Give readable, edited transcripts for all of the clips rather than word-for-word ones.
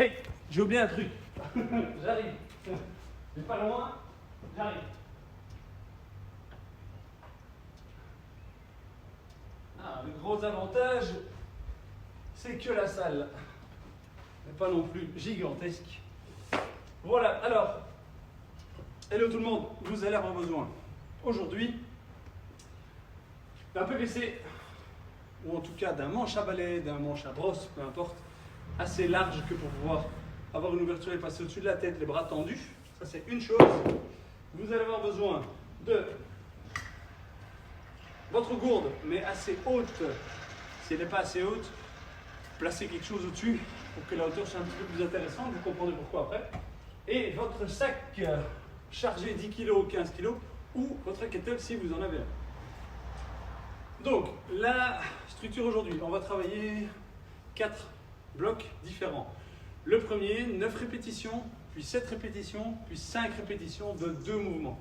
Hey, j'ai oublié un truc. J'arrive. C'est pas loin, j'arrive. Ah, le gros avantage, c'est que la salle n'est pas non plus gigantesque. Voilà, alors, hello tout le monde, vous allez avoir besoin aujourd'hui d'un PVC, ou en tout cas d'un manche à balai, d'un manche à brosse, peu importe, assez large que pour pouvoir avoir une ouverture et passer au-dessus de la tête, les bras tendus. Ça c'est une chose. Vous allez avoir besoin de votre gourde, mais assez haute. Si elle n'est pas assez haute, placez quelque chose au-dessus pour que la hauteur soit un petit peu plus intéressante. Vous comprendrez pourquoi après. Et votre sac chargé 10 kg, 15 kg, ou votre kettle si vous en avez un. Donc, la structure aujourd'hui, on va travailler 4 blocs différents. Le premier, 9 répétitions, puis 7 répétitions, puis 5 répétitions de 2 mouvements.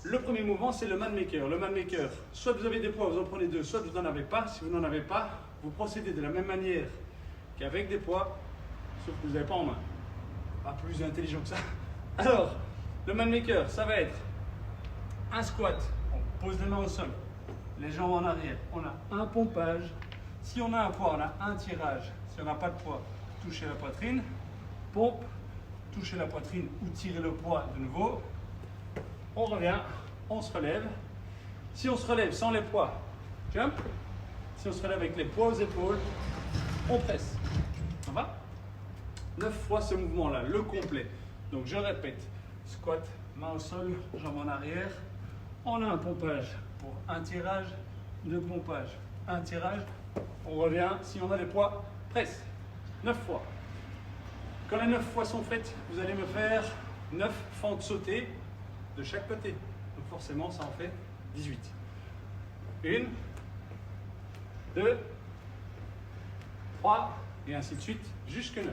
Le premier mouvement, c'est le manmaker. Le manmaker, soit vous avez des poids, vous en prenez 2, soit vous n'en avez pas. Si vous n'en avez pas, vous procédez de la même manière qu'avec des poids, sauf que vous n'avez pas en main. Pas plus intelligent que ça. Alors, le manmaker, ça va être un squat. On pose les mains au sol, les jambes en arrière. On a un pompage. Si on a un poids, on a un tirage. Si on n'a pas de poids, touchez la poitrine, pompe, touchez la poitrine ou tirez le poids de nouveau. On revient, on se relève. Si on se relève sans les poids, jump. Si on se relève avec les poids aux épaules, on presse. Ça va? 9 fois ce mouvement-là, le complet. Donc je répète, squat, main au sol, jambes en arrière. On a un pompage pour un tirage, 2 pompages, un tirage. On revient, si on a les poids, presse. 9 fois. Quand les 9 fois sont faites, vous allez me faire 9 fentes sautées de chaque côté. Donc forcément, ça en fait 18. 1, 2, 3, et ainsi de suite, jusque 9.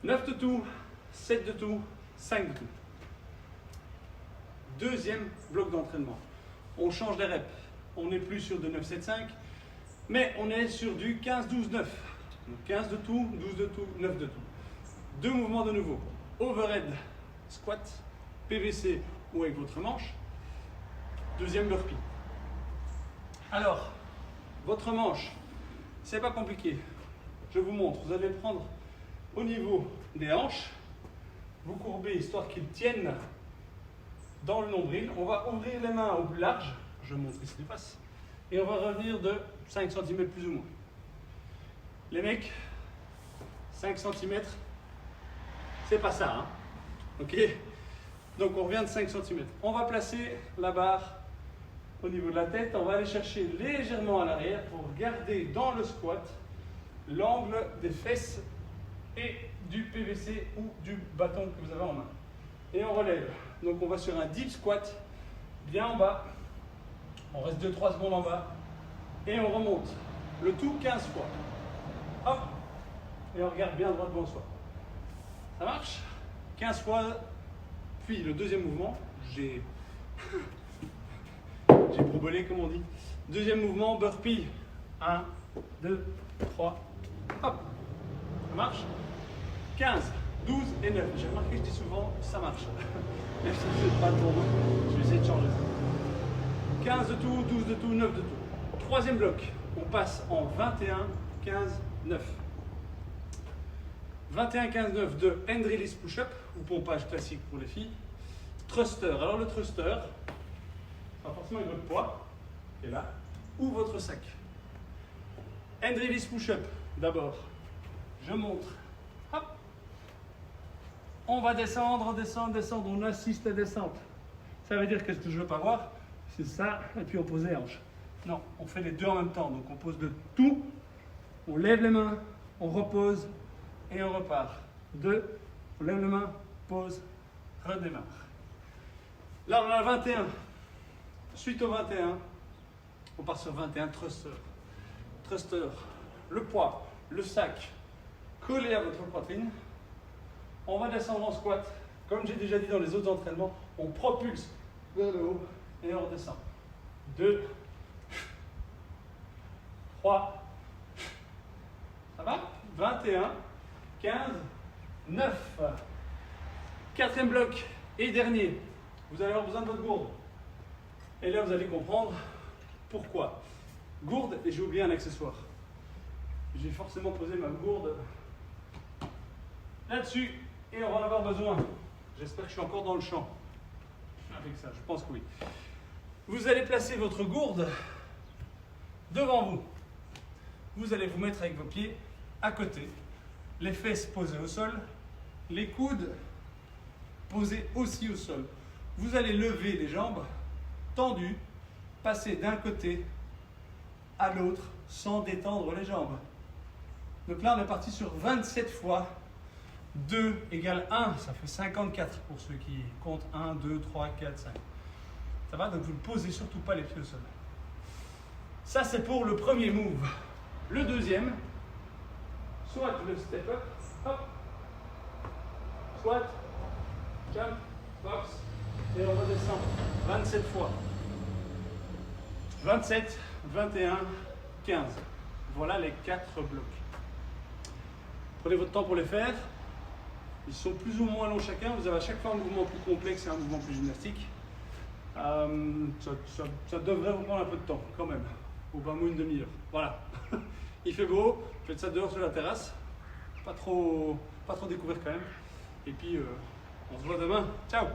9 de tout, 7 de tout, 5 de tout. Deuxième bloc d'entraînement. On change les reps. On n'est plus sur de 9, 7, 5, mais on est sur du 15, 12, 9. Donc 15 de tout, 12 de tout, 9 de tout. 2 mouvements de nouveau. Overhead, squat, PVC ou avec votre manche. Deuxième burpee. Alors, votre manche, c'est pas compliqué. Je vous montre. Vous allez le prendre au niveau des hanches. Vous courbez histoire qu'ils tiennent dans le nombril. On va ouvrir les mains au plus large. Je montre ici les faces. Et on va revenir de 5 cm plus ou moins. Les mecs, 5 cm, c'est pas ça. Hein? Ok? Donc on revient de 5 cm. On va placer la barre au niveau de la tête. On va aller chercher légèrement à l'arrière pour garder dans le squat l'angle des fesses et du PVC ou du bâton que vous avez en main. Et on relève. Donc on va sur un deep squat, bien en bas. On reste 2-3 secondes en bas. Et on remonte. Le tout 15 fois. Hop. Et on regarde bien droit devant soi. Ça marche? 15 fois. Puis le deuxième mouvement, j'ai broubolé comme on dit. Deuxième mouvement, burpee. 1, 2, 3. Hop. Ça marche? 15, 12 et 9. J'ai remarqué que je dis souvent, ça marche. Même si je ne fais pas pour vous, je vais essayer de changer ça. 15 de tout, 12 de tout, 9 de tout. Troisième bloc, on passe en 21, 15, 9. 21, 15, 9 de hand release push-up, ou pompage classique pour les filles. Thruster. Alors le thruster, pas forcément avec votre poids, qui est là, ou votre sac. Hand release push-up, d'abord, je montre. Hop. On va descendre, descendre, descendre, on assiste à descente. Ça veut dire que ce que je ne veux pas voir, c'est ça, et puis on pose les hanches. Non, on fait les deux en même temps, donc on pose le tout, on lève les mains, on repose, et on repart. 2, on lève les mains, pose, redémarre. Là, on a 21. Suite au 21, on part sur 21, thruster. Thruster, le poids, le sac, collé à votre poitrine. On va descendre en squat. Comme j'ai déjà dit dans les autres entraînements, on propulse vers le haut et on redescend. 2, 3, ça va? 21, 15, 9. Quatrième bloc et dernier. Vous allez avoir besoin de votre gourde. Et là, vous allez comprendre pourquoi. Gourde, et j'ai oublié un accessoire. J'ai forcément posé ma gourde là-dessus et on va en avoir besoin. J'espère que je suis encore dans le champ avec ça, je pense que oui. Vous allez placer votre gourde devant vous. Vous allez vous mettre avec vos pieds à côté, les fesses posées au sol, les coudes posés aussi au sol. Vous allez lever les jambes tendues, passer d'un côté à l'autre sans détendre les jambes. Donc là, on est parti sur 27 fois 2 égale 1, ça fait 54 pour ceux qui comptent 1, 2, 3, 4, 5. Ça va? Donc vous ne posez surtout pas les pieds au sol. Ça, c'est pour le premier move. Le deuxième, soit le step up, hop, soit jump, box, et on redescend 27 fois. 27, 21, 15. Voilà les 4 blocs. Prenez votre temps pour les faire. Ils sont plus ou moins longs chacun. Vous avez à chaque fois un mouvement plus complexe et un mouvement plus gymnastique. Ça devrait vous prendre un peu de temps quand même. Au bas mot, une demi-heure. Voilà. Il fait beau. Faites ça dehors sur la terrasse. Pas trop découvert quand même. Et puis, on se voit demain. Ciao!